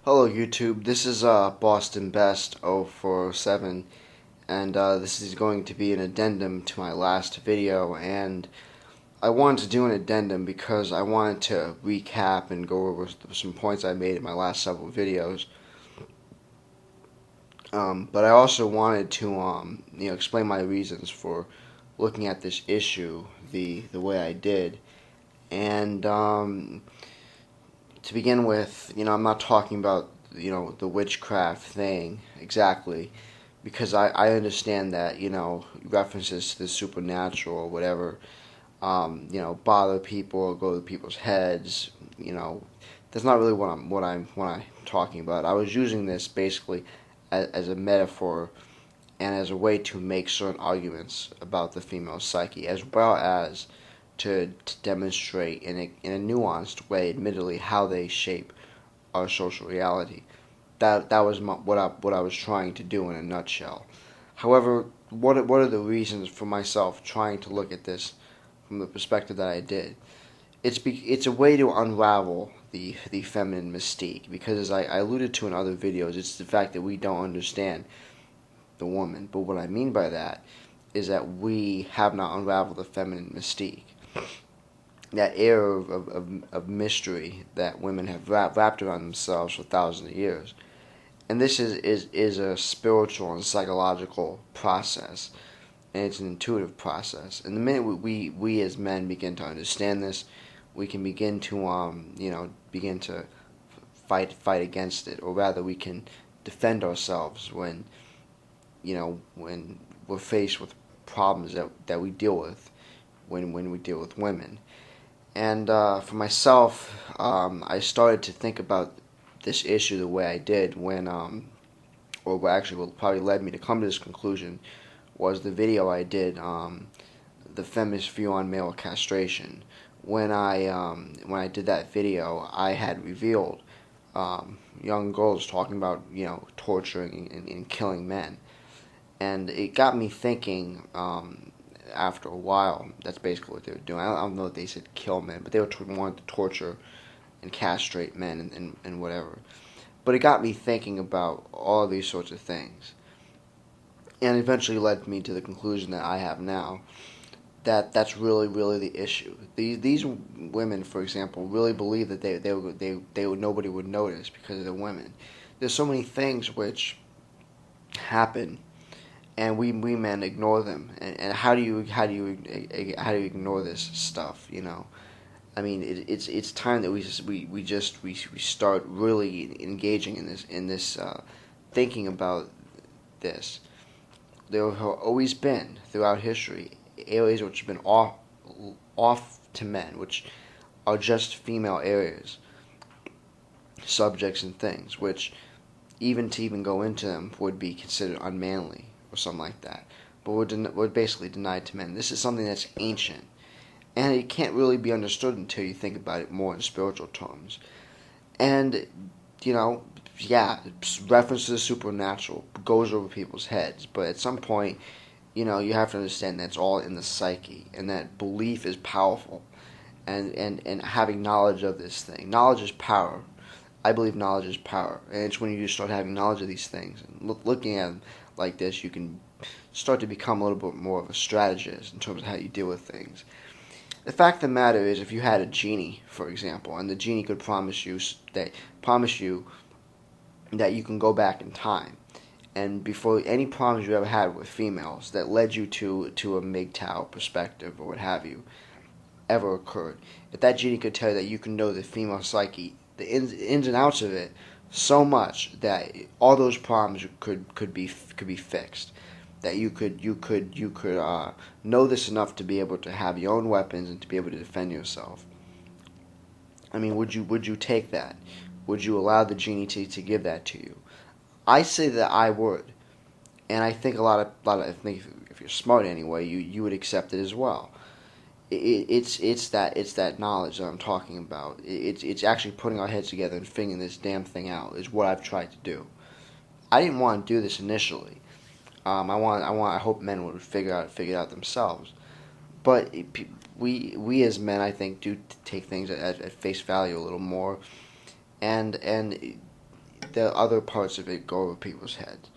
Hello YouTube, this is Boston Best 0407, and this is going to be an addendum to my last video. And I wanted to do an addendum because I wanted to recap and go over some points I made in my last several videos. But I also wanted to explain my reasons for looking at this issue the way I did. And to begin with, I'm not talking about the witchcraft thing exactly, because I understand that references to the supernatural or whatever bother people or go to people's heads. That's not really what I'm talking about. I was using this basically as a metaphor and as a way to make certain arguments about the female psyche, as well as to demonstrate in a nuanced way, admittedly, how they shape our social reality. That was what I was trying to do in a nutshell. However, what are the reasons for myself trying to look at this from the perspective that I did? It's a way to unravel the feminine mystique, because as I alluded to in other videos, it's the fact that we don't understand the woman. But what I mean by that is that we have not unraveled the feminine mystique, that air of mystery that women have wrapped around themselves for thousands of years. And this is a spiritual and psychological process, and it's an intuitive process. And the minute we as men begin to understand this, we can begin to begin to fight against it, or rather, we can defend ourselves when we're faced with problems that we deal with when we deal with women. And for myself, I started to think about this issue the way I did when, or what actually probably led me to come to this conclusion, was the video I did, the feminist view on male castration. When I did that video, I had revealed young girls talking about torturing and killing men, and it got me thinking. After a while, that's basically what they were doing. I don't know if they said kill men, but they were wanting to torture and castrate men and whatever. But it got me thinking about all these sorts of things, and eventually led me to the conclusion that I have now, that that's really the issue. These women, for example, really believe that they would, nobody would notice because they're women. There's so many things which happen, and we men ignore them. And how do you ignore this stuff? I mean, it's time that we start really engaging in this thinking about this. There have always been throughout history areas which have been off to men, which are just female areas, subjects and things, which even to even go into them would be considered unmanly or something like that. But we're basically denied to men. This is something that's ancient, and it can't really be understood until you think about it more in spiritual terms. And yeah, reference to the supernatural goes over people's heads, but at some point, you have to understand that's all in the psyche, and that belief is powerful, and having knowledge of this thing. Knowledge is power. I believe knowledge is power, and it's when you start having knowledge of these things and looking at them like this, you can start to become a little bit more of a strategist in terms of how you deal with things. The fact of the matter is, if you had a genie, for example, and the genie could promise you that you can go back in time, and before any problems you ever had with females that led you to a MGTOW perspective or what have you ever occurred, if that genie could tell you that you can know the female psyche, the ins and outs of it, so much that all those problems could be fixed, that you could know this enough to be able to have your own weapons and to be able to defend yourself. I mean, would you take that? Would you allow the genie to give that to you? I say that I would, and I think I think if you're smart anyway, you would accept it as well. It's that knowledge that I'm talking about. It's actually putting our heads together and figuring this damn thing out is what I've tried to do. I didn't want to do this initially. I hope men would figure it out themselves. But we as men, I think, do take things at face value a little more, and the other parts of it go over people's heads.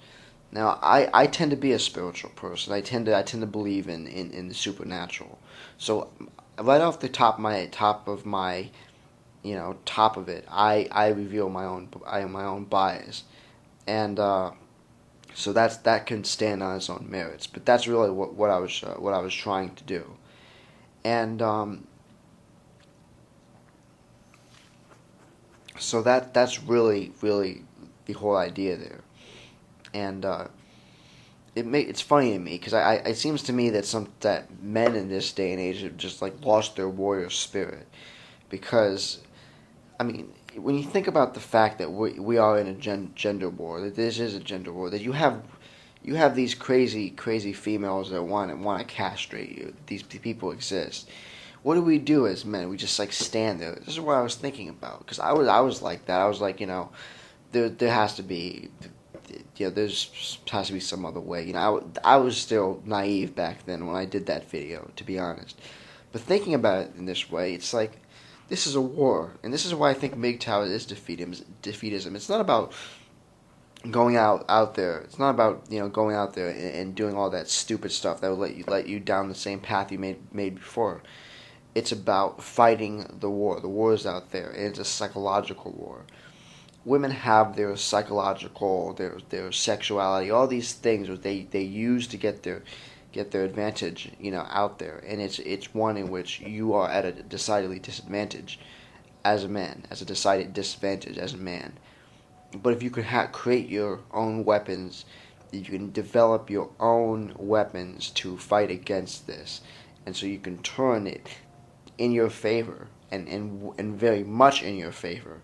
Now, I tend to be a spiritual person. I tend to believe in the supernatural. So right off the top of my top of it, I reveal my own bias, and so that can stand on its own merits. But that's really what I was trying to do, and so that's really the whole idea there, and it's funny to me because it seems to me that men in this day and age have just like lost their warrior spirit, because I mean, when you think about the fact that we are in a gender war, that this is a gender war, that you have these crazy females that want to castrate you. These people exist. What do we do as men? We just like stand there. This is what I was thinking about, because I was like that. I was like, there has to be, there's has to be some other way. I was still naive back then when I did that video, to be honest. But thinking about it in this way, it's like, this is a war, and this is why I think MGTOW is defeatism. It's not about going out there. It's not about going out there and doing all that stupid stuff that will let you down the same path you made before. It's about fighting the war. The war is out there, and it's a psychological war. Women have their psychological, their sexuality, all these things that they use to get their advantage, out there, and it's one in which you are at a decidedly disadvantage as a man, as a decided disadvantage as a man. But if you could create your own weapons, you can develop your own weapons to fight against this, and so you can turn it in your favor, and very much in your favor.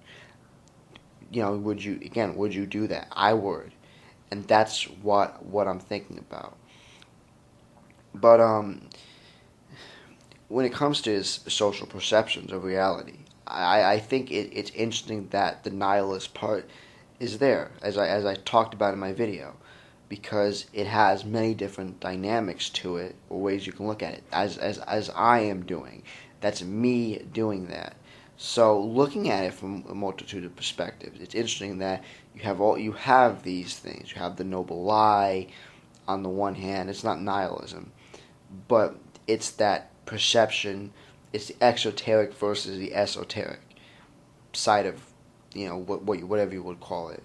Would you do that? I would, and that's what I'm thinking about. But when it comes to social perceptions of reality, I think it's interesting that the nihilist part is there, as I talked about in my video, because it has many different dynamics to it, or ways you can look at it, as I am doing. That's me doing that. So looking at it from a multitude of perspectives, it's interesting that you have these things. You have the noble lie. On the one hand, it's not nihilism, but it's that perception. It's the exoteric versus the esoteric side of whatever you would call it.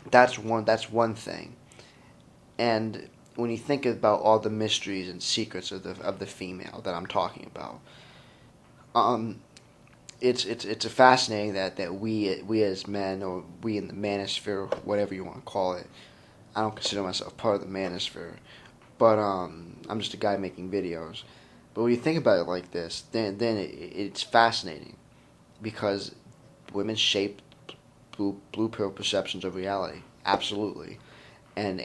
That's one thing. And when you think about all the mysteries and secrets of the female that I'm talking about, it's a fascinating that we as men, or we in the manosphere, whatever you want to call it. I don't consider myself part of the manosphere, but I'm just a guy making videos. But when you think about it like this, then it's fascinating, because women shape blue pill perceptions of reality, absolutely, and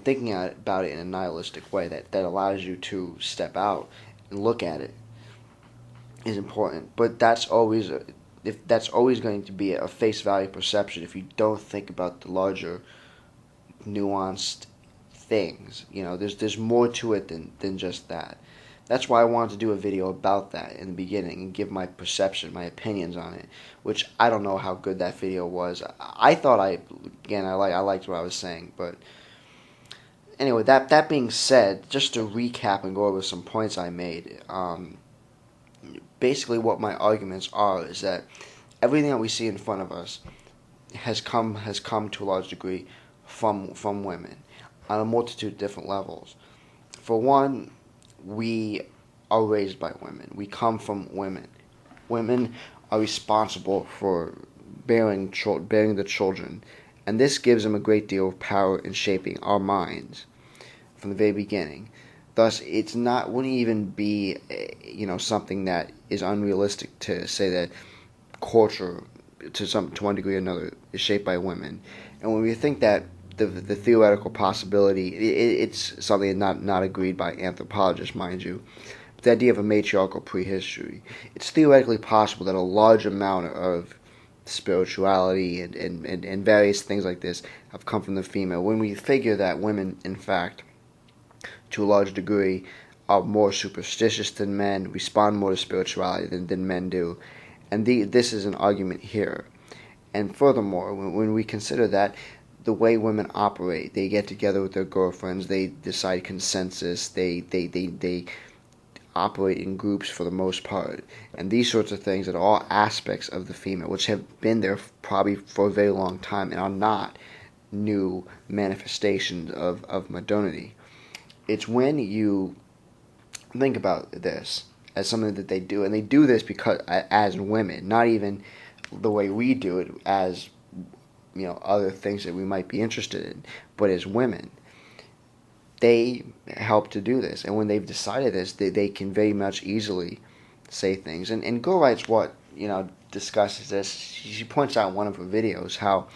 thinking about it in a nihilistic way that allows you to step out and look at it is important. But that's always going to be a face value perception if you don't think about the larger nuanced things. There's more to it than just that. That's why I wanted to do a video about that in the beginning and give my perception, my opinions on it, which I don't know how good that video was. I thought I liked what I was saying, but anyway, that being said, just to recap and go over some points I made, basically what my arguments are is that everything that we see in front of us has come to a large degree from women on a multitude of different levels. For one, we are raised by women. We come from women. Women are responsible for bearing the children, and this gives them a great deal of power in shaping our minds from the very beginning. Thus, wouldn't even be something that is unrealistic to say that culture, to one degree or another, is shaped by women. And when we think that the theoretical possibility, it's something not agreed by anthropologists, mind you, but the idea of a matriarchal prehistory. It's theoretically possible that a large amount of spirituality and various things like this have come from the female. When we figure that women, in fact, to a large degree, are more superstitious than men, respond more to spirituality than men do. And this is an argument here. And furthermore, when we consider that the way women operate, they get together with their girlfriends, they decide consensus, they operate in groups for the most part, and these sorts of things are all aspects of the female, which have been there probably for a very long time and are not new manifestations of modernity. It's when you think about this as something that they do, and they do this because as women, not even the way we do it as other things that we might be interested in, but as women, they help to do this. And when they've decided this, they can very much easily say things. And Go Writes What discusses this. She points out in one of her videos how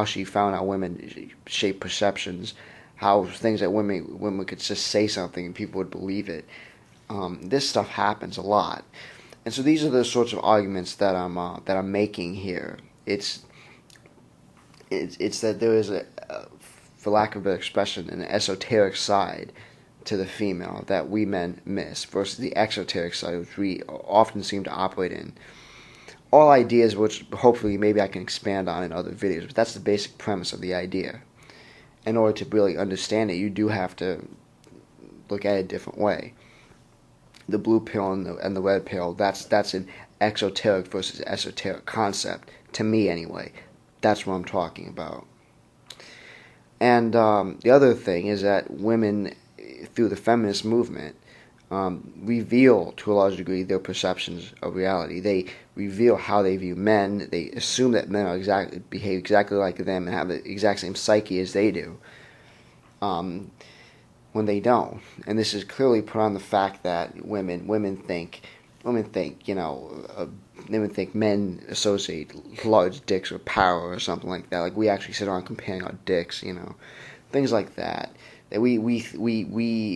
she found out women shape perceptions, how things that women could just say something and people would believe it. This stuff happens a lot, and so these are the sorts of arguments that I'm making here. It's that there is for lack of a better expression, an esoteric side to the female that we men miss versus the exoteric side, which we often seem to operate in. All ideas which hopefully maybe I can expand on in other videos, but that's the basic premise of the idea. In order to really understand it, you do have to look at it a different way. The blue pill and the red pill, that's an exoteric versus esoteric concept, to me anyway. That's what I'm talking about. And the other thing is that women, through the feminist movement, reveal to a large degree their perceptions of reality. They reveal how they view men. They assume that men behave exactly like them and have the exact same psyche as they do, when they don't. And this is clearly put on the fact that women think men associate large dicks with power or something like that. Like we actually sit around comparing our dicks, things like that. That we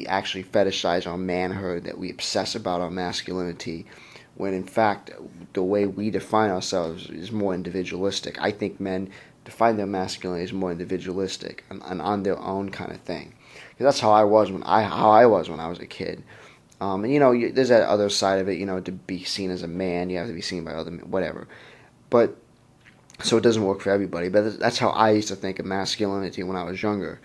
actually fetishize our manhood, that we obsess about our masculinity, when in fact the way we define ourselves is more individualistic. I think men define their masculinity as more individualistic and on their own kind of thing. Because that's how I was when I was a kid. And there's that other side of it. To be seen as a man, you have to be seen by other men, whatever. But so it doesn't work for everybody. But that's how I used to think of masculinity when I was younger.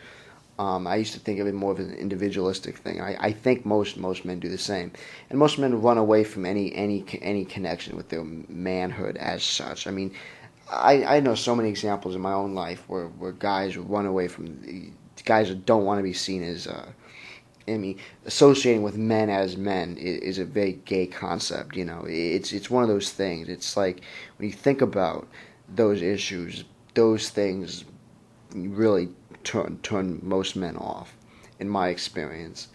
I used to think of it more of an individualistic thing. I think most men do the same, and most men run away from any connection with their manhood as such. I mean, I know so many examples in my own life where guys run away from guys that don't want to be seen as. Associating with men as men is a very gay concept. It's one of those things. It's like when you think about those issues, those things really turn most men off, in my experience.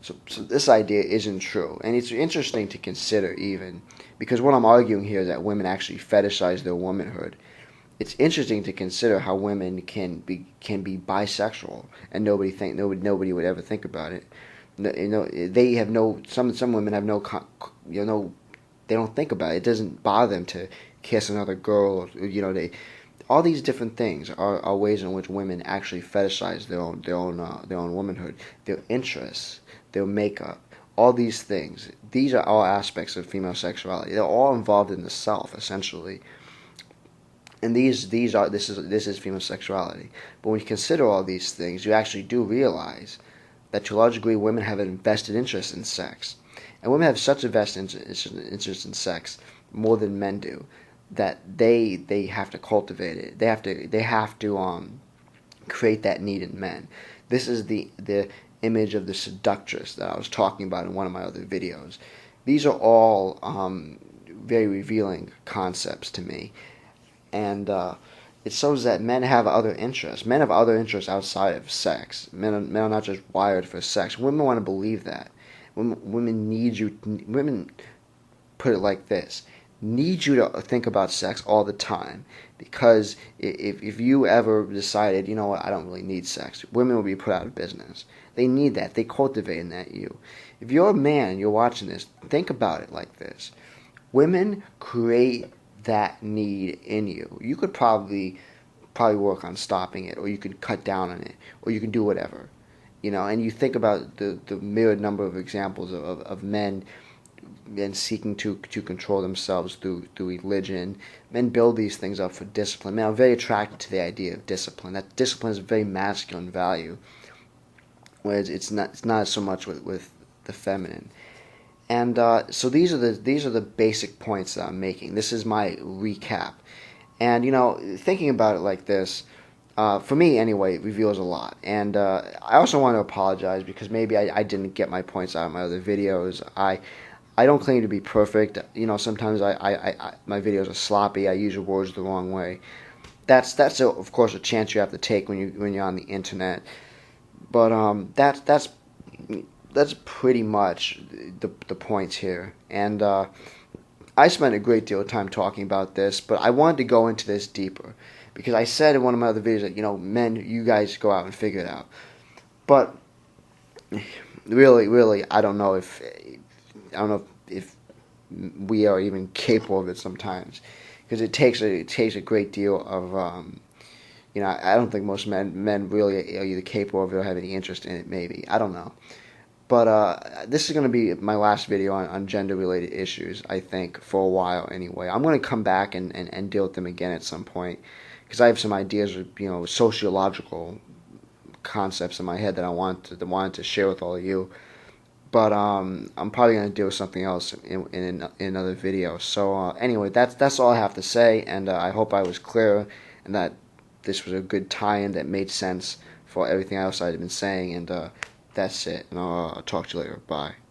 So this idea isn't true, and it's interesting to consider even because what I'm arguing here is that women actually fetishize their womanhood. It's interesting to consider how women can be bisexual, and nobody would ever think about it. They have some women have they don't think about it. It doesn't bother them to kiss another girl. All these different things are ways in which women actually fetishize their own womanhood, their interests, their makeup, all these things. These are all aspects of female sexuality. They're all involved in the self, essentially. And this is female sexuality. But when you consider all these things, you actually do realize that to a large degree, women have an vested interest in sex, and women have such a vested interest in sex more than men do, that they have to cultivate it. They have to create that need in men. This is the image of the seductress that I was talking about in one of my other videos. These are all very revealing concepts to me, and it shows that men have other interests. Men have other interests outside of sex. Men are not just wired for sex. Women want to believe that. Women need you. Women, put it like this, need you to think about sex all the time, because if you ever decided, you know what, I don't really need sex, women will be put out of business. They need that. They cultivate in that you. If you're a man and you're watching this, think about it like this. Women create that need in you. You could probably work on stopping it, or you could cut down on it, or you can do whatever. And you think about the myriad number of examples of men and seeking to control themselves through religion. Men build these things up for discipline. Men are very attracted to the idea of discipline. That discipline is a very masculine value, whereas it's not so much with the feminine. And so these are the basic points that I'm making. This is my recap. And thinking about it like this, for me anyway, it reveals a lot. And I also want to apologize because maybe I didn't get my points out of my other videos. I don't claim to be perfect. Sometimes my videos are sloppy. I use words the wrong way. That's of course a chance you have to take when you're on the internet. But that's pretty much the points here. And I spent a great deal of time talking about this, but I wanted to go into this deeper because I said in one of my other videos that men, you guys go out and figure it out. But really, I don't know if we are even capable of it sometimes, because it takes a great deal of I don't think most men really are either capable of it or have any interest in it. Maybe, I don't know. But this is going to be my last video on gender-related issues, I think, for a while anyway. I'm going to come back and deal with them again at some point, because I have some ideas of sociological concepts in my head that I wanted to share with all of you. But I'm probably going to deal with something else in another video. So anyway, that's all I have to say, and I hope I was clear and that this was a good tie-in that made sense for everything else I've been saying. And that's it, and I'll talk to you later. Bye.